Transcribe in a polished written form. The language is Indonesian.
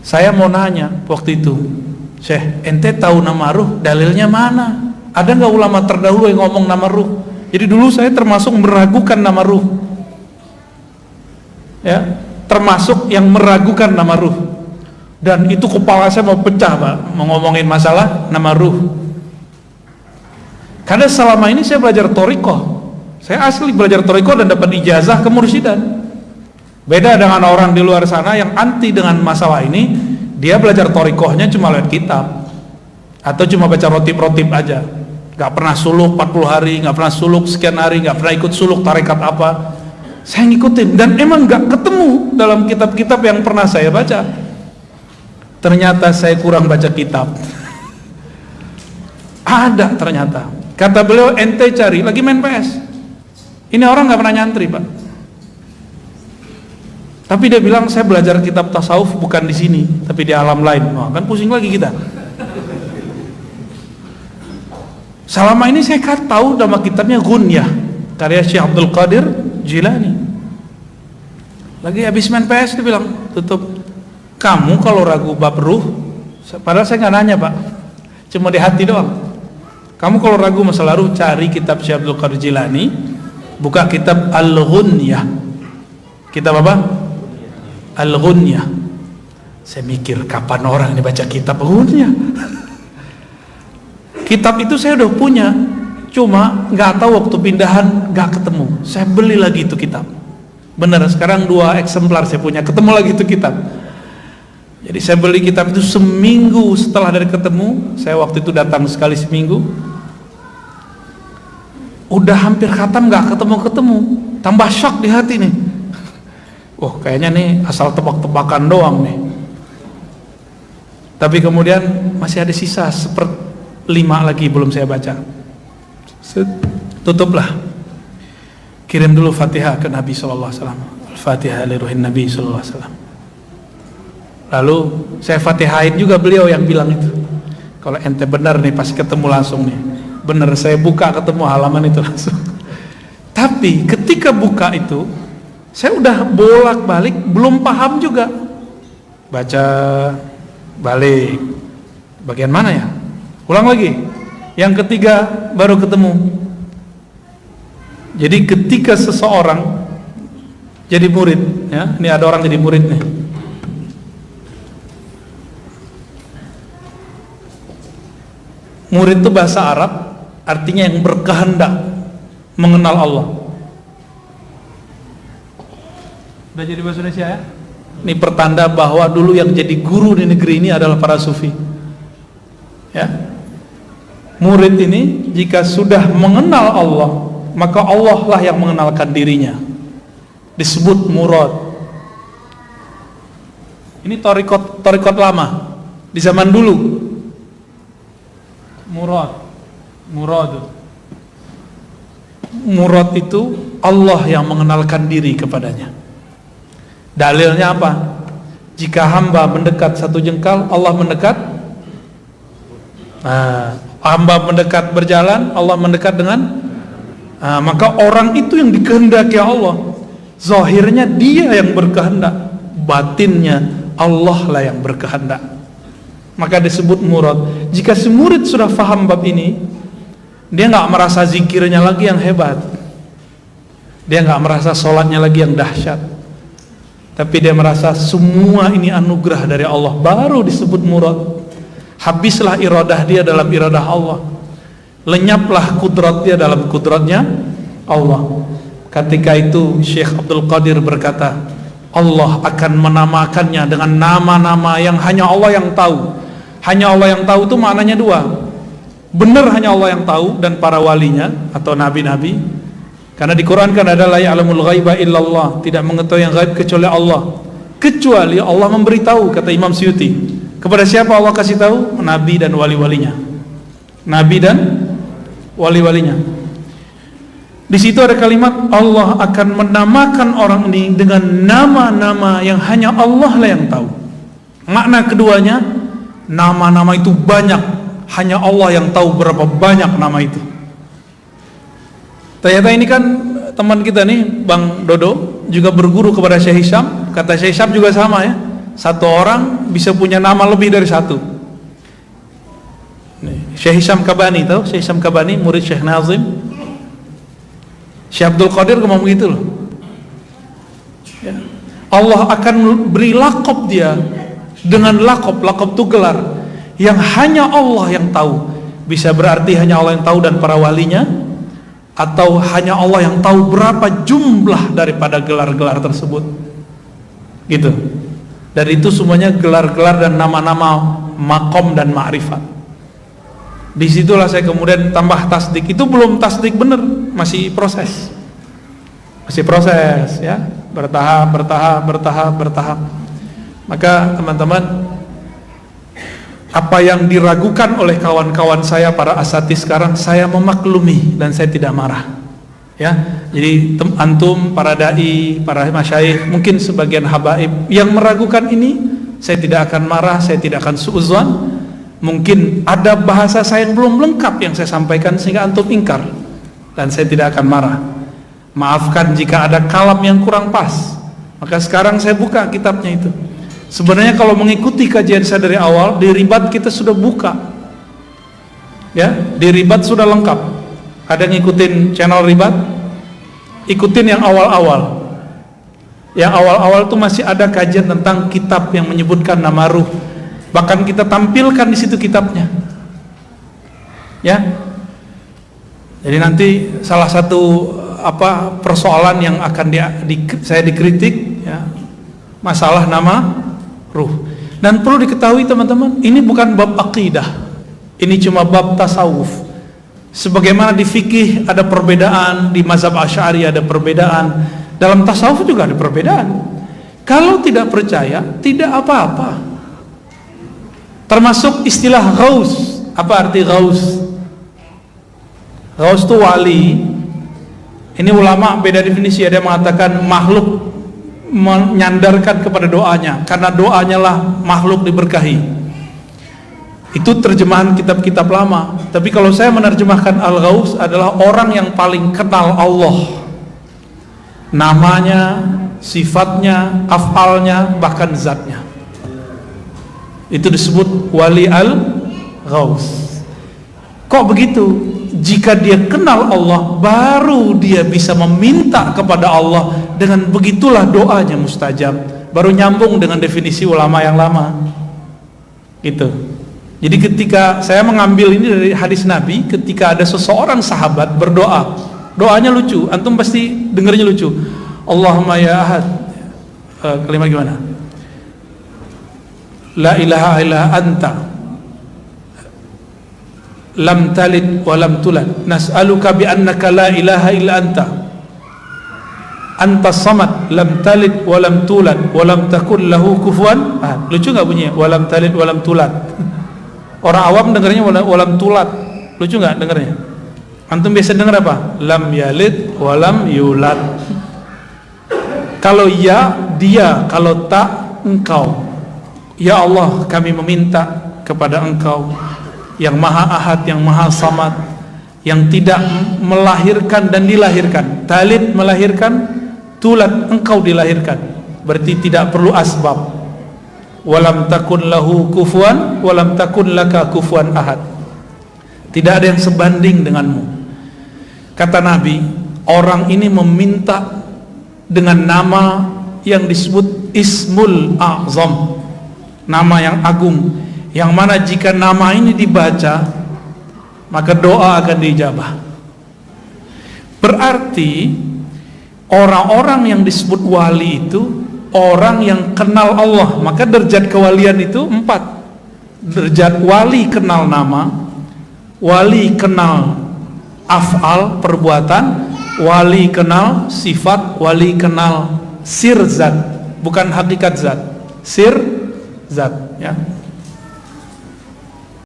Saya mau nanya waktu itu, Syekh, ente tahu nama ruh, dalilnya mana? Ada nggak ulama terdahulu yang ngomong nama ruh? Jadi dulu saya termasuk meragukan nama ruh, ya, termasuk yang meragukan nama ruh. Dan itu kepala saya mau pecah, Pak, mau ngomongin masalah nama ruh. Karena selama ini saya belajar thariqah. Saya asli belajar thariqah dan dapat ijazah kemursyidaan. Beda dengan orang di luar sana yang anti dengan masalah ini, dia belajar thariqahnya cuma lihat kitab atau cuma baca rotib-rotib aja. Gak pernah suluk 40 hari, gak pernah suluk sekian hari, gak pernah ikut suluk tarekat apa. Saya ngikutin dan emang gak ketemu dalam kitab-kitab yang pernah saya baca. Ternyata saya kurang baca kitab. Ada ternyata. Kata beliau, ente cari lagi main PS. Ini orang gak pernah nyantri, Pak. Tapi dia bilang saya belajar kitab tasawuf bukan di sini, tapi di alam lain. Wah, kan pusing lagi kita. Selama ini saya kan tahu nama kitabnya Ghunyah, karya Syekh Abdul Qadir Jilani. Lagi habis main PS dia bilang, tutup. Kamu kalau ragu bab ruh, padahal saya nggak nanya, Pak, cuma di hati doang. Kamu kalau ragu masalah ruh, cari kitab Syekh Abdul Qadir Jilani, buka kitab Al-Ghunyah. Kitab apa? Al-Ghunyah. Saya mikir kapan orang ini baca kitab Ghunyah. Kitab itu saya udah punya, cuma nggak tahu waktu pindahan nggak ketemu. Saya beli lagi itu kitab. Bener, sekarang 2 eksemplar saya punya, ketemu lagi itu kitab. Jadi saya beli kitab itu seminggu setelah dari ketemu. Saya waktu itu datang sekali seminggu. Udah hampir khatam nggak ketemu-ketemu. Tambah shock di hati nih. Wah, kayaknya nih asal tebak-tebakan doang nih. Tapi kemudian masih ada sisa 1/5 lagi belum saya baca. Tutuplah. Kirim dulu Fatihah ke Nabi sallallahu alaihi wasallam. Al-Fatihah li ruhin Nabi sallallahu alaihi wasallam. Lalu saya Fatihain juga beliau yang bilang itu. Kalau ente benar nih pasti ketemu langsung nih. Benar, saya buka ketemu halaman itu langsung. Tapi ketika buka itu, saya udah bolak-balik belum paham juga. Baca balik. Bagian mana ya? Ulang lagi. Yang ketiga baru ketemu. Jadi ketika seseorang jadi murid, ya, ini ada orang jadi murid nih. Murid itu bahasa Arab, artinya yang berkehendak mengenal Allah. Udah jadi bahasa Indonesia ya? Ini pertanda bahwa dulu yang jadi guru di negeri ini adalah para sufi. Ya. Murid ini jika sudah mengenal Allah, maka Allah lah yang mengenalkan dirinya. Disebut murad. Ini thariqat lama di zaman dulu. Murad itu Allah yang mengenalkan diri kepadanya. Dalilnya apa? Jika hamba mendekat 1 jengkal, Allah mendekat. Hamba mendekat berjalan, Allah mendekat dengan. Maka orang itu yang dikehendaki Allah. Zahirnya dia yang berkehendak, batinnya Allah lah yang berkehendak. Maka disebut murad. Jika si murid sudah faham bab ini, dia nggak merasa zikirnya lagi yang hebat, dia nggak merasa sholatnya lagi yang dahsyat, tapi dia merasa semua ini anugerah dari Allah, baru disebut murad. Habislah iradah dia dalam iradah Allah, lenyaplah kudrat dia dalam kudratnya Allah. Ketika itu Syekh Abdul Qadir berkata, Allah akan menamakannya dengan nama-nama yang hanya Allah yang tahu. Hanya Allah yang tahu itu maknanya 2. Benar hanya Allah yang tahu dan para walinya atau nabi-nabi. Karena di Quran kan ada la ya'lamul ghaiba illallah, tidak mengetahui yang gaib kecuali Allah. Kecuali Allah memberitahu, kata Imam Suyuti. Kepada siapa Allah kasih tahu? Nabi dan wali-walinya. Nabi dan wali-walinya. Di situ ada kalimat Allah akan menamakan orang ini dengan nama-nama yang hanya Allah lah yang tahu. Makna keduanya, nama-nama itu banyak, hanya Allah yang tahu berapa banyak nama itu. Ternyata ini kan teman kita nih, Bang Dodo, juga berguru kepada Syekh Hisham. Kata Syekh Hisham juga sama ya, satu orang bisa punya nama lebih dari satu. Syekh Hisham Kabani, tahu Syekh Hisham Kabani, murid Syekh Nazim. Syekh Abdul Qadir ngomong begitu loh. Ya. Allah akan beri lakop dia dengan lakop itu gelar yang hanya Allah yang tahu. Bisa berarti hanya Allah yang tahu dan para walinya, atau hanya Allah yang tahu berapa jumlah daripada gelar-gelar tersebut. Gitu. Dan itu semuanya gelar-gelar dan nama-nama makom dan ma'rifat. Disitulah saya kemudian tambah tasdik. Itu belum tasdik bener, masih proses ya, bertahap. Maka teman-teman, apa yang diragukan oleh kawan-kawan saya para asatidz sekarang, saya memaklumi dan saya tidak marah ya. Jadi antum, para dai, para masyayikh, mungkin sebagian habaib yang meragukan ini, saya tidak akan marah, saya tidak akan suudzon. Mungkin ada bahasa saya yang belum lengkap yang saya sampaikan sehingga antum ingkar, dan saya tidak akan marah. Maafkan jika ada kalam yang kurang pas. Maka sekarang saya buka kitabnya itu. Sebenarnya kalau mengikuti kajian saya dari awal, di Ribat kita sudah buka ya, di Ribat sudah lengkap. Ada ngikutin channel Ribat? Ikutin yang awal-awal. Yang awal-awal itu masih ada kajian tentang kitab yang menyebutkan nama ruh. Bahkan kita tampilkan di situ kitabnya. Ya. Jadi nanti salah satu persoalan yang akan saya dikritik ya, masalah nama ruh. Dan perlu diketahui teman-teman, ini bukan bab akidah. Ini cuma bab tasawuf. Sebagaimana di fikih ada perbedaan, di mazhab Asy'ari ada perbedaan, dalam tasawuf juga ada perbedaan. Kalau tidak percaya, tidak apa-apa. Termasuk istilah ghaus. Apa arti ghaus? Ghaus itu wali. Ini ulama beda definisi. Ada yang mengatakan makhluk menyandarkan kepada doanya, karena doanya lah makhluk diberkahi. Itu terjemahan kitab-kitab lama. Tapi kalau saya menerjemahkan al-ghaus adalah orang yang paling kenal Allah, namanya, sifatnya, af'alnya, bahkan zatnya. Itu disebut wali al-ghaus. Kok begitu? Jika dia kenal Allah, baru dia bisa meminta kepada Allah. Dengan begitulah doanya mustajab. Baru nyambung dengan definisi ulama yang lama. Gitu. Jadi ketika saya mengambil ini dari hadis Nabi, ketika ada seseorang sahabat berdoa, doanya lucu, antum pasti dengarnya lucu. Allahumma ya ahad, kalimat gimana? La ilaha illa anta, lam talid wa lam tulad, nas'aluka bi annaka la ilaha illa anta, anta samad, lam talid wa lam tulad wa lam takun lahu kufuwan ahad. Lucu gak bunyinya? Wa lam talid wa lam tulad. Orang awam dengarnya wa lam tulad. Lucu gak dengarnya? Antum biasa dengar apa? Lam yalid wa lam yulad. Kalau ya, dia. Kalau tak, engkau. Ya Allah, kami meminta kepada engkau yang maha ahad, yang maha samad, yang tidak melahirkan dan dilahirkan. Talid melahirkan, tulad engkau dilahirkan. Berarti tidak perlu asbab. Walam takun lahu kufuwan, walam takun laka kufuwan ahad. Tidak ada yang sebanding denganmu. Kata Nabi, orang ini meminta dengan nama yang disebut Ismul A'zam, nama yang agung, yang mana jika nama ini dibaca maka doa akan diijabah. Berarti orang-orang yang disebut wali itu orang yang kenal Allah. Maka derajat kewalian itu 4. Derajat wali kenal nama, wali kenal af'al perbuatan, wali kenal sifat, wali kenal sir zat, bukan hakikat zat, sir zat ya.